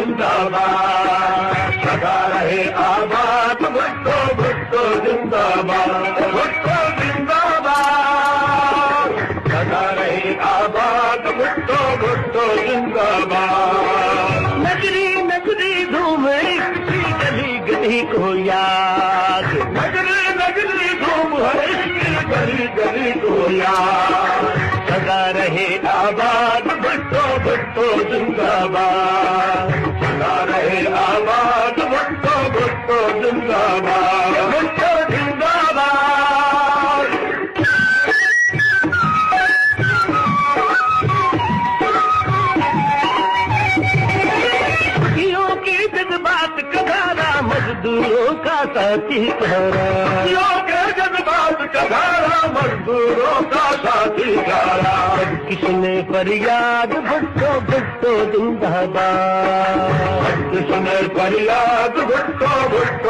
जिंदाबाद, सदा रहे आबाद भुट्टो भुट्टो जिंदाबाद, भुट्टो जिंदाबाद, सदा रहे आबाद भुट्टो भुट्टो जिंदाबाद। नगरी नगरी घूमे गली गली को याद, नगरी नगरी घूम गली गली को याद, सदा रहे आबाद भुट्टो भुट्टो जिंदाबाद, सदा रहे आबाद भुट्टो भुट्टो जिंदाबाद, भुट्टो जिंदाबाद। कियों की जज्बात का धारा, मजदूरों का साथी धारा, कियों के जज्बात का धारा, मजदूरों का साथी धारा। किसने फरियाद भुट्टो भुट्टो जिंदाबाद, किसने फरियाद भुट्टो भुट्टो